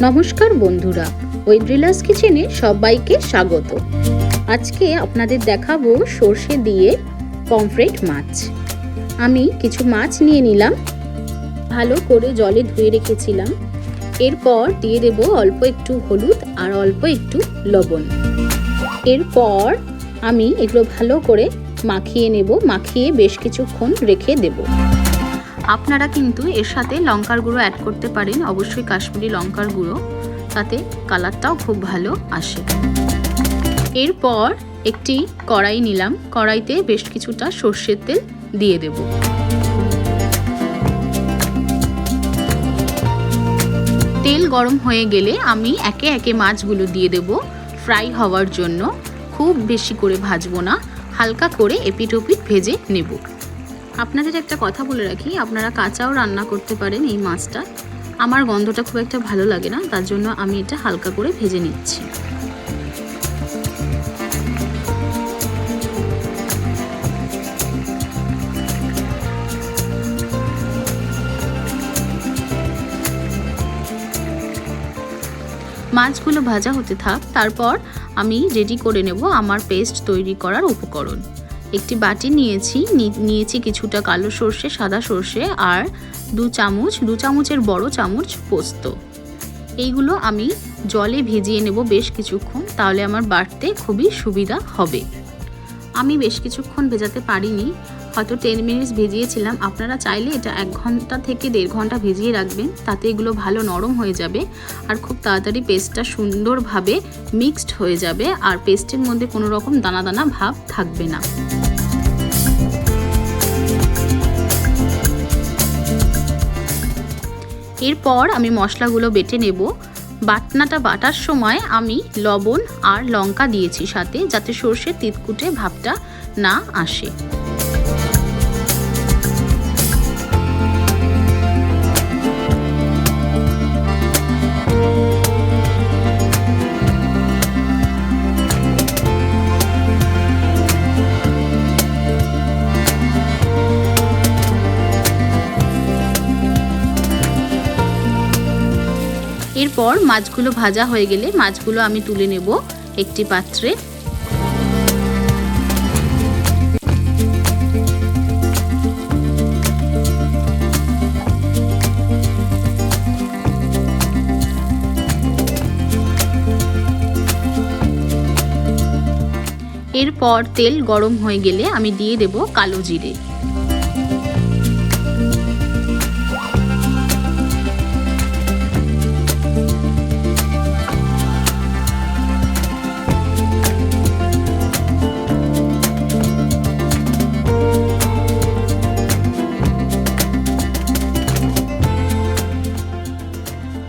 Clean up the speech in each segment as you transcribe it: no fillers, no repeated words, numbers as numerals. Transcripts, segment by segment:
নমস্কার বন্ধুরা, ঐদ্রিলাস কিচেনে সবাইকে স্বাগত। আজকে আপনাদের দেখাবো সর্ষে দিয়ে পমফ্রেট মাছ। আমি কিছু মাছ নিয়ে নিলাম, ভালো করে জলে ধুয়ে রেখেছিলাম। এরপর দিয়ে দেব অল্প একটু হলুদ আর অল্প একটু লবণ। এরপর আমি এগুলো ভালো করে মাখিয়ে নেব, মাখিয়ে বেশ কিছুক্ষণ রেখে দেব। আপনারা কিন্তু এর সাথে লঙ্কার গুঁড়ো অ্যাড করতে পারেন, অবশ্যই কাশ্মীরি লঙ্কার গুঁড়ো, তাতে কালারটাও খুব ভালো আসে। এরপর একটি কড়াই নিলাম, কড়াইতে বেশ কিছুটা সর্ষের তেল দিয়ে দেব। তেল গরম হয়ে গেলে আমি একে একে মাছগুলো দিয়ে দেব ফ্রাই হওয়ার জন্য। খুব বেশি করে ভাজবো না, হালকা করে এপিট ওপিট ভেজে নেব। আপনাদের একটা কথা বলে রাখি, আপনারা কাঁচাও রান্না করতে পারেন এই মাছটা। আমার গন্ধটা খুব একটা ভালো লাগে না, তার জন্য আমি এটা হালকা করে ভেজে নিচ্ছি। মাছগুলো ভাজা হতে থাক, তারপর আমি রেডি করে নেব আমার পেস্ট তৈরি করার উপকরণ। একটি বাটি নিয়েছি কিছুটা কালো সর্ষে, সাদা সর্ষে আর দু চামচের বড় চামচ পোস্ত। এইগুলো আমি জলে ভিজিয়ে নেব বেশ কিছুক্ষণ, তাহলে আমার বাটতে খুবই সুবিধা হবে। আমি বেশ কিছুক্ষণ ভেজাতে পারিনি, হয়তো 10 মিনিটস ভিজিয়েছিলাম। আপনারা চাইলে এটা 1 ঘন্টা থেকে 1.5 ঘন্টা ভিজিয়ে রাখবেন, তাতে এগুলো ভালো নরম হয়ে যাবে আর খুব তাড়াতাড়ি পেস্টটা সুন্দরভাবে মিক্সড হয়ে যাবে আর পেস্টের মধ্যে কোনো রকম দানা দানা ভাব থাকবে না। এরপর আমি মশলাগুলো বেটে নেব। বাটনাটা বাটার সময় আমি লবণ আর লঙ্কা দিয়েছি সাথে, যাতে সর্ষের তিতকুটে ভাবটা না আসে। এরপর মাছগুলো ভাজা হয়ে গেলে মাছগুলো আমি তুলে নেব একটি পাত্রে। এরপর তেল গরম হয়ে গেলে আমি দিয়ে দেব কালো জিরে।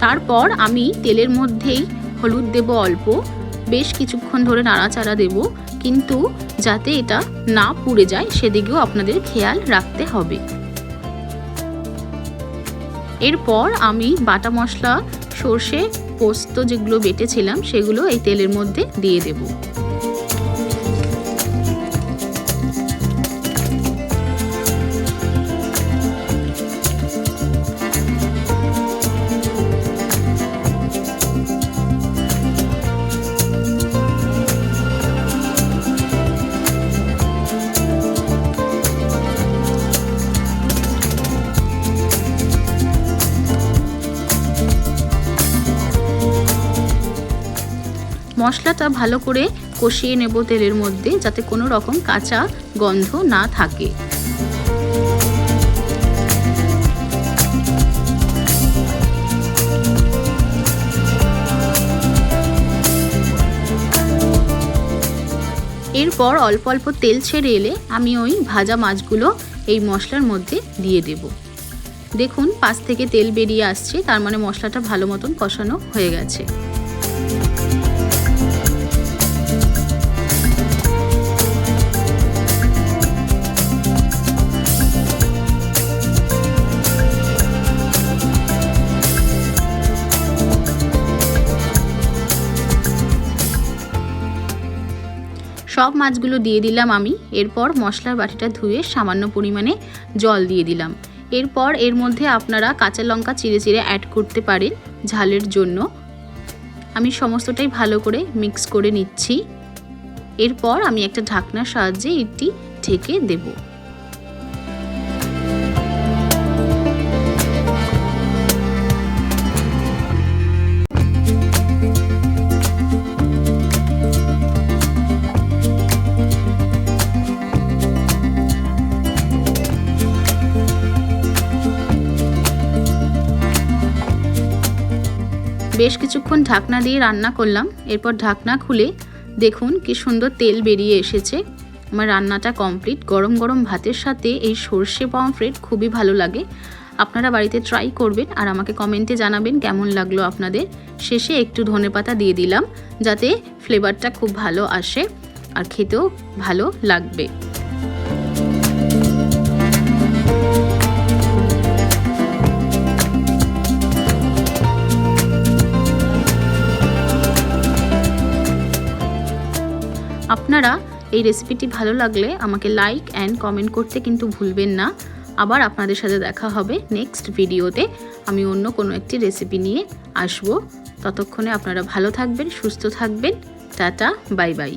তারপর আমি তেলের মধ্যেই হলুদ দেব অল্প, বেশ কিছুক্ষণ ধরে নাড়াচাড়া দেব, কিন্তু যাতে এটা না পুড়ে যায় সেদিকেও আপনাদের খেয়াল রাখতে হবে। এরপর আমি বাটা মশলা, সর্ষে, পোস্ত যেগুলো বেটেছিলাম সেগুলো এই তেলের মধ্যে দিয়ে দেব। মশলাটা ভালো করে কষিয়ে নেব তেলের মধ্যে, যাতে কোনো রকম কাঁচা গন্ধ না থাকে। এরপর অল্প অল্প তেল ছেড়ে এলে আমি ওই ভাজা মাছগুলো এই মশলার মধ্যে দিয়ে দেব। দেখুন পাশ থেকে তেল বেরিয়ে আসছে, তার মানে মশলাটা ভালো মতন কষানো হয়ে গেছে। সব মাছগুলো দিয়ে দিলাম আমি। এরপর মশলার বাটিটা ধুয়ে সামান্য পরিমাণে জল দিয়ে দিলাম। এরপর এর মধ্যে আপনারা কাঁচা লঙ্কা চিড়ে চিড়ে অ্যাড করতে পারেন, ঝালের জন্য। আমি সমস্তটাই ভালো করে মিক্স করে নিচ্ছি। এরপর আমি একটা ঢাকনার সাহায্যে এটি ঢেকে দেব। বেশ কিছুক্ষণ ঢাকনা দিয়ে রান্না করলাম। এরপর ঢাকনা খুলে দেখুন কি সুন্দর তেল বেরিয়ে এসেছে। আমার রান্নাটা কমপ্লিট। গরম গরম ভাতের সাথে এই সর্ষে পমফ্রেট খুবই ভালো লাগে। আপনারা বাড়িতে ট্রাই করবেন আর আমাকে কমেন্টে জানাবেন কেমন লাগলো আপনাদের। শেষে একটু ধনেপাতা দিয়ে দিলাম যাতে ফ্লেভারটা খুব ভালো আসে আর খেতেও ভালো লাগবে। আপনারা এই রেসিপিটি ভালো লাগলে আমাকে লাইক অ্যান্ড কমেন্ট করতে কিন্তু ভুলবেন না। আবার আপনাদের সাথে দেখা হবে নেক্সট ভিডিওতে। আমি অন্য কোনো একটি রেসিপি নিয়ে আসব। ততক্ষণে আপনারা ভালো থাকবেন, সুস্থ থাকবেন। Tata, bye bye.